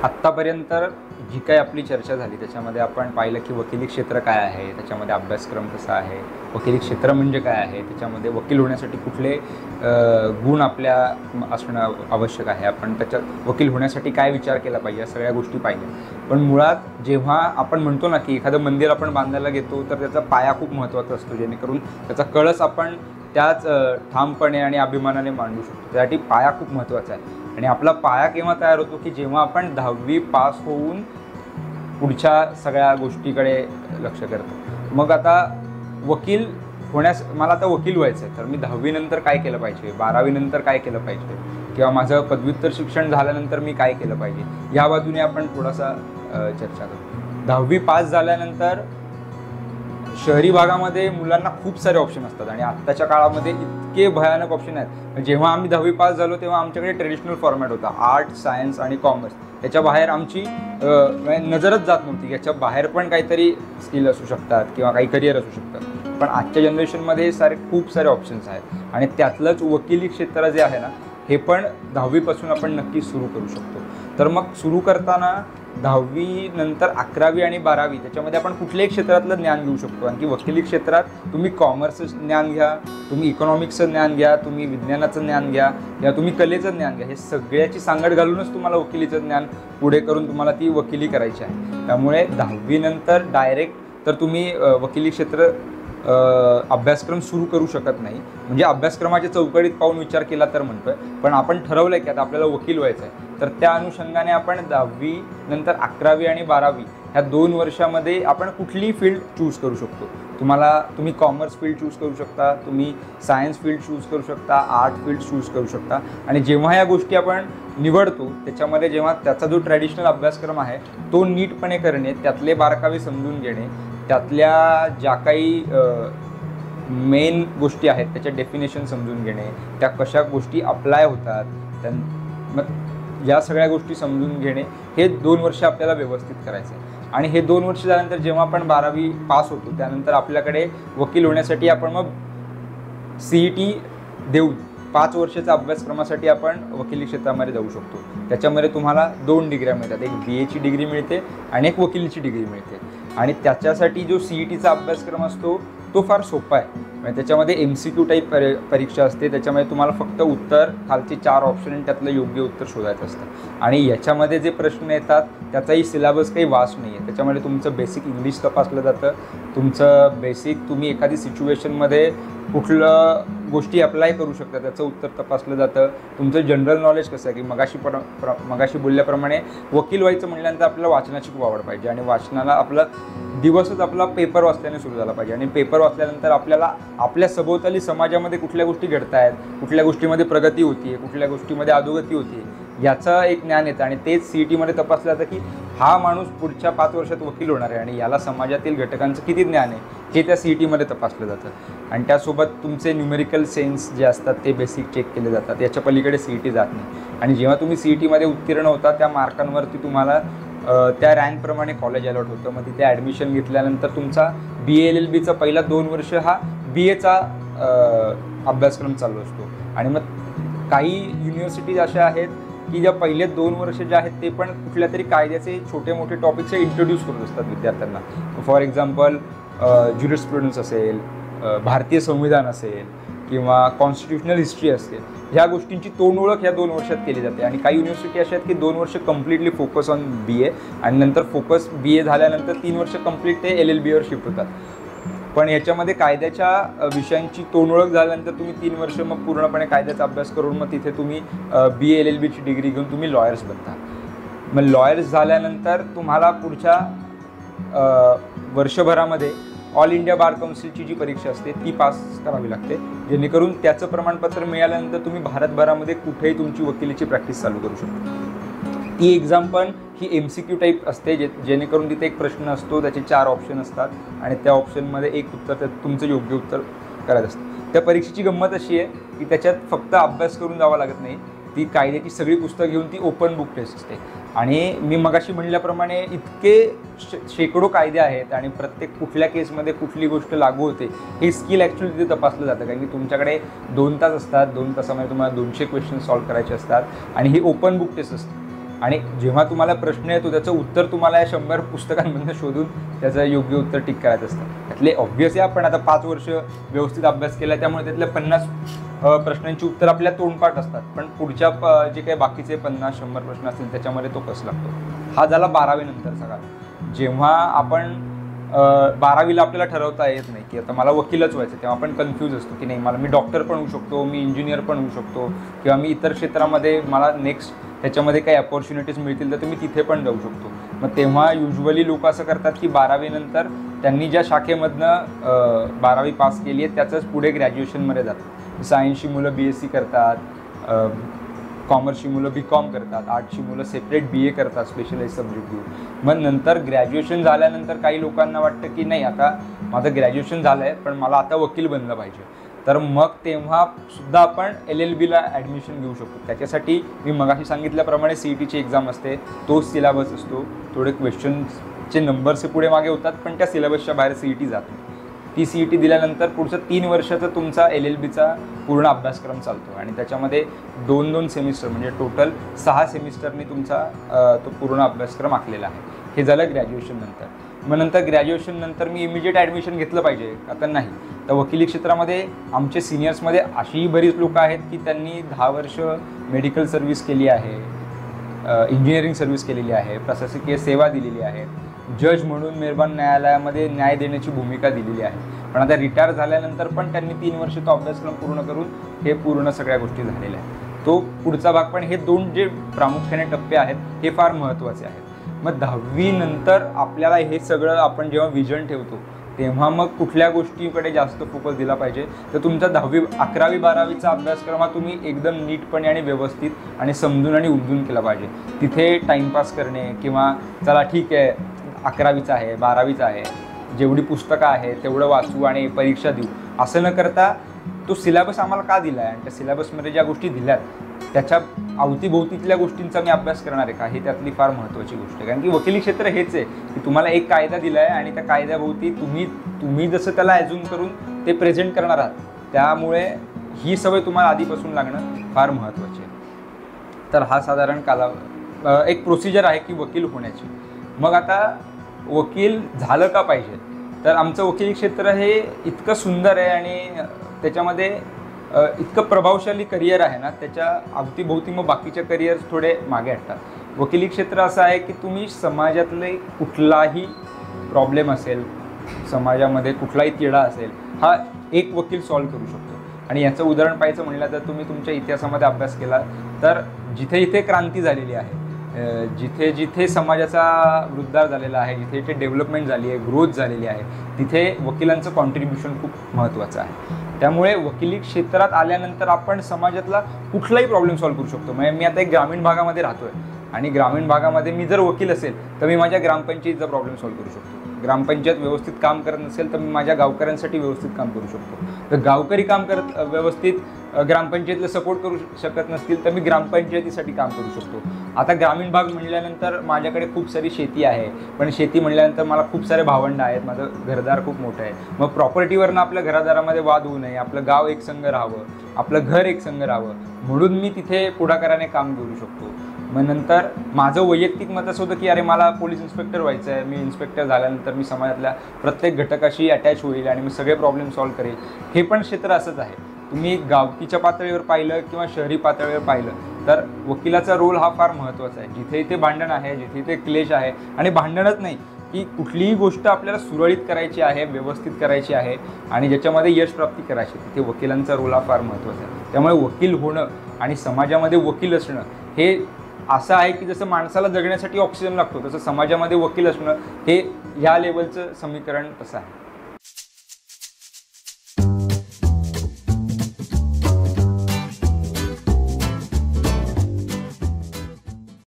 आत्तापर्यंत जी काही आपली चर्चा झाली त्याच्यामध्ये आपण पाहिलं की वकिली क्षेत्र काय आहे, त्याच्यामध्ये अभ्यासक्रम कसा आहे, वकिली क्षेत्र म्हणजे काय आहे, त्याच्यामध्ये वकील होण्यासाठी कुठले गुण आपल्या असणं आवश्यक आहे, आपण त्याच्यात वकील होण्यासाठी काय विचार केला पाहिजे, या सगळ्या गोष्टी पाहिल्या. पण मुळात जेव्हा आपण म्हणतो ना की एखादं मंदिर आपण बांधायला घेतो तर त्याचा पाया खूप महत्त्वाचा असतो, जेणेकरून त्याचा कळस आपण त्याच ठामपणे आणि अभिमानाने मांडू शकतो. त्यासाठी पाया खूप महत्त्वाचा आहे. आणि आपला पाया केव्हा तयार होतो की जेव्हा आपण 10वी पास होऊन पुढच्या सगळ्या गोष्टीकडे लक्ष करतो. मग आता वकील होण्यास मला आता वकील व्हायचं आहे, तर मी 10वी नंतर काय केलं पाहिजे, 12वी नंतर काय केलं पाहिजे, किंवा माझं पदव्युत्तर शिक्षण झाल्यानंतर मी काय केलं पाहिजे, या बाजूने आपण थोडासा चर्चा करू. 10वी पास झाल्यानंतर शहरी भागामध्ये मुलांना खूप सारे ऑप्शन असतात आणि आत्ताच्या काळामध्ये इतके भयानक ऑप्शन आहेत. जेव्हा आम्ही 10वी पास झालो तेव्हा आमच्याकडे ट्रेडिशनल फॉर्मॅट होता, आर्ट, सायन्स आणि कॉमर्स. याच्या बाहेर आमची नजरच जात नव्हती. याच्या बाहेर पण काहीतरी स्किल असू शकतात किंवा काही करिअर असू शकतात. पण आजच्या जनरेशनमध्ये खूप सारे ऑप्शन्स आहेत आणि त्यातलंच वकिली क्षेत्र जे आहे ना, हे पण 10वीपासून आपण नक्की सुरू करू शकतो. तर मग सुरू करताना 10वी नंतर 11वी आणि 12वी त्याच्यामध्ये आपण कुठल्याही क्षेत्रातलं ज्ञान घेऊ शकतो. आणखी वकिली क्षेत्रात तुम्ही कॉमर्सचं ज्ञान घ्या, तुम्ही इकॉनॉमिक्सचं ज्ञान घ्या, तुम्ही विज्ञानाचं ज्ञान घ्या किंवा तुम्ही कलेचं ज्ञान घ्या. हे सगळ्याची सांगड घालूनच तुम्हाला वकिलीचं ज्ञान पुढे करून तुम्हाला ती वकिली करायची आहे. त्यामुळे 10वी नंतर डायरेक्ट तर तुम्ही वकिली क्षेत्र अभ्यासक्रम सुरू करू शकत नाही. म्हणजे अभ्यासक्रमाच्या चौकटीत पाहून विचार केला तर म्हणतोय, पण आपण ठरवलं आहे की आता आपल्याला वकील व्हायचं आहे, तर त्या अनुषंगाने आपण 10वी नंतर 11वी आणि 12वी ह्या 2 वर्षामध्ये आपण कुठलीही फील्ड चूज करू शकतो. तुम्ही कॉमर्स फील्ड चूज करू शकता, तुम्ही सायन्स फील्ड चूज करू शकता, आर्ट फील्ड चूज करू शकता. आणि जेव्हा या गोष्टी आपण निवडतो त्याच्यामध्ये जेव्हा त्याचा जो ट्रॅडिशनल अभ्यासक्रम आहे तो नीटपणे करणे, त्यातले बारकावे समजून घेणे, त्यातल्या ज्या काही मेन गोष्टी आहेत त्याच्या डेफिनेशन समजून घेणे, त्या कशा गोष्टी अप्लाय होतात, मग या सगळ्या गोष्टी समजून घेणे, हे 2 वर्ष आपल्याला व्यवस्थित करायचं आहे. आणि हे 2 वर्ष झाल्यानंतर जेव्हा आपण 12वी पास होतो त्यानंतर आपल्याकडे वकील होण्यासाठी आपण मग CET देऊन 5 वर्षाच्या अभ्यासक्रमासाठी आपण वकिली क्षेत्रामध्ये जाऊ शकतो. त्याच्यामध्ये तुम्हाला 2 डिग्र्या मिळतात, एक BAची डिग्री मिळते आणि एक वकिलीची डिग्री मिळते. आणि त्याच्यासाठी जो CETचा अभ्यासक्रम असतो तो फार सोपा आहे. म्हणजे त्याच्यामध्ये MCQ टाईप परीक्षा असते. त्याच्यामध्ये तुम्हाला फक्त उत्तर, खालचे 4 ऑप्शन आणि त्यातलं योग्य उत्तर शोधायचं असतं. आणि याच्यामध्ये जे प्रश्न येतात त्याचाही सिलेबस काही वास्ट नाही आहे. त्याच्यामध्ये तुमचं बेसिक इंग्लिश तपासलं जातं, तुमचं बेसिक तुम्ही एखादी सिच्युएशनमध्ये कुठलं गोष्टी अप्लाय करू शकता त्याचं उत्तर तपासलं जातं. तुमचं जनरल नॉलेज कसं आहे की मगाशी बोलल्याप्रमाणे वकील व्हायचं म्हटल्यानंतर आपल्याला वाचनाची खूप आवड पाहिजे आणि वाचनाला आपला दिवसच आपला पेपर वाचल्याने सुरू झाला पाहिजे. आणि पेपर वाचल्यानंतर आपल्याला आपल्या सभोवताली समाजामध्ये कुठल्या गोष्टी घडत आहेत, कुठल्या गोष्टीमध्ये प्रगती होती आहे, कुठल्या गोष्टीमध्ये अधोगती होती आहे, याचं एक ज्ञान येतं. आणि तेच CETमध्ये तपासलं जातं की हा माणूस पुढच्या 5 वर्षात वकील होणार आहे आणि याला समाजातील घटकांचं किती ज्ञान आहे हे त्या CETमध्ये तपासलं जातं. आणि त्यासोबत तुमचे न्यूमेरिकल सेन्स जे असतात ते बेसिक चेक केले जातात. याच्या पलीकडे CET जात नाही. आणि जेव्हा तुम्ही CETमध्ये उत्तीर्ण होता त्या मार्कांवरती तुम्हाला त्या रँकप्रमाणे कॉलेज अलॉट होतं. मग तिथे ॲडमिशन घेतल्यानंतर तुमचा BA LLBचा पहिला 2 वर्ष हा BAचा अभ्यासक्रम चालू असतो. आणि मग काही युनिव्हर्सिटीज अशा आहेत की ज्या पहिले 2 वर्ष जे आहेत ते पण कुठल्या तरी कायद्याचे छोटे मोठे टॉपिक्स इंट्रोड्यूस करत असतात विद्यार्थ्यांना. फॉर एक्झाम्पल ज्युरिस्प्रुडन्स असेल, भारतीय संविधान असेल किंवा कॉन्स्टिट्युशनल हिस्ट्री असेल, ह्या गोष्टींची तोंड ओळख ह्या 2 वर्षात केली जाते. आणि काही युनिव्हर्सिटी अशा आहेत की 2 वर्ष कम्प्लिटली फोकस ऑन BA आणि नंतर फोकस BA झाल्यानंतर 3 वर्ष कम्प्लीट ते LLBवर शिफ्ट होतात. पण याच्यामध्ये कायद्याच्या विषयांची तोंड ओळख झाल्यानंतर तुम्ही 3 वर्ष मग पूर्णपणे कायद्याचा अभ्यास करून मग तिथे तुम्ही BA LLBची डिग्री घेऊन तुम्ही लॉयर्स बनता. मग लॉयर्स झाल्यानंतर तुम्हाला पुढच्या वर्षभरामध्ये ऑल इंडिया बार काउन्सिलची जी परीक्षा असते ती पास करावी लागते, जेणेकरून त्याचं प्रमाणपत्र मिळाल्यानंतर तुम्ही भारतभरामध्ये कुठेही तुमची वकिलीची प्रॅक्टिस चालू करू शकता. ती एक्झाम पण ही MCQ टाईप असते, जेणेकरून तिथे एक प्रश्न असतो, त्याचे 4 ऑप्शन असतात आणि त्या ऑप्शनमध्ये एक उत्तर तुमचं योग्य उत्तर करायचं असतं. त्या परीक्षेची गंमत अशी आहे की त्याच्यात फक्त अभ्यास करून जावं लागत नाही, ती कायद्याची सगळी पुस्तकं घेऊन ती ओपन बुक टेस्ट असते. आणि मी मगाशी म्हणल्याप्रमाणे इतके शेकडो कायदे आहेत आणि प्रत्येक कुठल्या केसमध्ये कुठली गोष्ट लागू होते हे स्किल ॲक्च्युली तिथे तपासलं जातं. कारण की तुमच्याकडे 2 तास असतात, 2 तासामध्ये तुम्हाला 200 क्वेश्चन सॉल्व्ह करायचे असतात आणि ही ओपन बुक टेस्ट असते. आणि जेव्हा तुम्हाला प्रश्न येतो त्याचं उत्तर तुम्हाला या 100 पुस्तकांमधून शोधून त्याचं योग्य उत्तर टिक करायचं असतं. त्यातले ऑब्व्हियसली आपण आता 5 वर्ष व्यवस्थित अभ्यास केला त्यामुळे त्यातल्या 50 प्रश्नांची उत्तर आपल्या तोंडपाठ असतात, पण पुढच्या जे काही बाकीचे 50-100 प्रश्न असतील त्याच्यामध्ये तो कस लागतो. हा झाला 12वी नंतरचा काळ. जेव्हा आपण 12वीला आपल्याला ठरवता येत नाही की आता मला वकीलच व्हायचं, तेव्हा आपण कन्फ्यूज असतो की नाही मी डॉक्टर पण होऊ शकतो, मी इंजिनियर पण होऊ शकतो, किंवा मी इतर क्षेत्रामध्ये मला नेक्स्ट त्याच्यामध्ये काही अपॉर्च्युनिटीज मिळतील तर मी तिथे पण जाऊ शकतो. मग तेव्हा युजली लोक असं करतात की 12वी नंतर त्यांनी ज्या शाखेमधनं 12वी पास केली आहे त्याचंच पुढे ग्रॅज्युएशनमध्ये जातात. सायन्सची मुलं BSc करतात, कॉमर्सची मुलं BCom करतात, आर्ट्सची मुलं सेपरेट BA करतात स्पेशलाइज सब्जेक्ट घेऊन. मग नंतर ग्रॅज्युएशन झाल्यानंतर काही लोकांना वाटतं की नाही आता माझं ग्रॅज्युएशन झालं आहे पण मला आता वकील बनलं पाहिजे, तर मग तेव्हा सुद्धा आपण LLBला ॲडमिशन घेऊ शकतो. त्याच्यासाठी मी मगाशी सांगितल्याप्रमाणे CETची एक्झाम असते, तोच सिलेबस असतो, थोडे क्वेश्चन्सचे नंबर्स पुढे मागे होतात पण त्या सिलेबसच्या बाहेर CET जात नाही. ती CET दिल्यानंतर पुढचं 3 वर्षाचा तुमचा LLBचा पूर्ण अभ्यासक्रम चालतो आणि त्याच्यामध्ये 2-2 सेमिस्टर म्हणजे टोटल 6 सेमिस्टरनी तुमचा तो पूर्ण अभ्यासक्रम आखलेला आहे. हे झालं ग्रॅज्युएशन नंतर. मग नंतर ग्रॅज्युएशन नंतर मी इमिजिएट ॲडमिशन घेतलं पाहिजे आता नाही, तर वकिली क्षेत्रामध्ये आमचे सिनियर्समध्ये अशीही बरीच लोकं आहेत की त्यांनी 10 वर्ष मेडिकल सर्व्हिस केली आहे, इंजिनिअरिंग सर्व्हिस केलेली आहे, प्रशासकीय सेवा दिलेली आहे, जज म्हणून मेहरबान न्यायालयामध्ये न्याय देण्याची भूमिका दिलेली आहे, पण आता रिटायर झाल्यानंतर पण त्यांनी 3 वर्ष तो अभ्यासक्रम पूर्ण करून हे पूर्ण सगळ्या गोष्टी झालेल्या आहेत. तो पुढचा भाग, पण हे 2 जे प्रामुख्याने टप्पे आहेत हे फार महत्त्वाचे आहेत. मग 10वी नंतर आपल्याला हे सगळं आपण जेव्हा विजन ठेवतो तेव्हा मग कुठल्या गोष्टीकडे जास्त फोकस दिला पाहिजे, तर तुमचा 10वी 11वी 12वीचा अभ्यासक्रम हा तुम्ही एकदम नीटपणे आणि व्यवस्थित आणि समजून आणि उमजून केला पाहिजे. तिथे टाईमपास करणे किंवा चला ठीक आहे 11वीचा आहे 12वीचा आहे जेवढी पुस्तकं आहे तेवढं वाचू आणि परीक्षा देऊ असं न करता तो सिलेबस आम्हाला का दिला आहे आणि त्या सिलेबसमध्ये ज्या गोष्टी दिल्यात त्याच्या अवतीभोवतीतल्या गोष्टींचा मी अभ्यास करणार आहे का, ही त्यातली फार महत्त्वाची गोष्ट आहे. कारण की वकिली क्षेत्र हेच आहे की तुम्हाला एक कायदा दिला आहे आणि त्या कायद्याभोवती तुम्ही जसं त्याला ॲझ्युम करून ते प्रेझेंट करणार आहात, त्यामुळे ही सवय तुम्हाला आधीपासून लागणं फार महत्त्वाची आहे. तर हा साधारण एक प्रोसिजर आहे की वकील होण्याची. मग आता वकील झालं का पाहिजे, तर आमचं वकिली क्षेत्र हे इतकं सुंदर आहे आणि त्याच्यामध्ये इतकं प्रभावशाली करिअर आहे ना, त्याच्या अवतीभोवती मग बाकीचे करिअर्स थोडे मागे हटतात. वकिली क्षेत्र असं आहे की तुम्ही समाजातले कुठलाही प्रॉब्लेम असेल, समाजामध्ये कुठलाही तिढा असेल, हा एक वकील सॉल्व्ह करू शकतो. आणि याचं उदाहरण पाहायचं म्हणलं तर तुम्ही तुमच्या इतिहासामध्ये अभ्यास केला तर जिथे जिथे क्रांती झालेली आहे, जिथे जिथे समाजाचा वृद्धार झालेला आहे, जिथे जिथे डेव्हलपमेंट झाली आहे, ग्रोथ झालेली आहे, तिथे वकिलांचं कॉन्ट्रीब्युशन खूप महत्त्वाचं आहे. त्यामुळे वकिली क्षेत्रात आल्यानंतर आपण समाजातला कुठलाही प्रॉब्लेम सॉल्व्ह करू शकतो. म्हणजे मी आता एक ग्रामीण भागामध्ये राहतो आहे आणि ग्रामीण भागामध्ये मी जर वकील असेल तर मी माझ्या ग्रामपंचायतीचा प्रॉब्लेम सॉल्व्ह करू शकतो. ग्रामपंचायत व्यवस्थित काम करत नसेल तर मी माझ्या गावकऱ्यांसाठी व्यवस्थित काम करू शकतो. तर गावकरी काम करत व्यवस्थित ग्रामपंचायतीला सपोर्ट करू शकत नसतील तर मी ग्रामपंचायतीसाठी काम करू शकतो. आता ग्रामीण भाग म्हणल्यानंतर माझ्याकडे खूप सारी शेती आहे, पण शेती म्हणल्यानंतर मला खूप सारे भावंड आहेत, माझं घरदार खूप मोठं आहे. मग प्रॉपर्टीवरनं आपल्या घरादारामध्ये वाद होऊ नये, आपलं गाव एक संघ राहावं, आपलं घर एक संघ राहावं, म्हणून मी तिथे पुढाकाराने काम करू शकतो. मग नंतर माझं वैयक्तिक मत असं होतं की अरे मला पोलीस इन्स्पेक्टर व्हायचं आहे, मी इन्स्पेक्टर झाल्यानंतर मी समाजातल्या प्रत्येक घटकाशी अटॅच होईल आणि मी सगळे प्रॉब्लेम सॉल्व्ह करेल. हे पण क्षेत्र असंच आहे. तुम्ही गावकीच्या पातळीवर पाहिलं किंवा शहरी पातळीवर पाहिलं तर वकिलाचा रोल हा फार महत्त्वाचा आहे. जिथे इथे भांडण आहे, जिथे इथे क्लेश आहे, आणि भांडणच नाही की कुठलीही गोष्ट आपल्याला सुरळीत करायची आहे, व्यवस्थित करायची आहे आणि ज्याच्यामध्ये यश प्राप्ती करायची, तिथे वकिलांचा रोल हा फार महत्त्वाचा आहे. त्यामुळे वकील होणं आणि समाजामध्ये वकील असणं हे असं आहे की जसं माणसाला जगण्यासाठी ऑक्सिजन लागतो तसं समाजामध्ये वकील असणं हे ह्या लेवलचं समीकरण तसं आहे.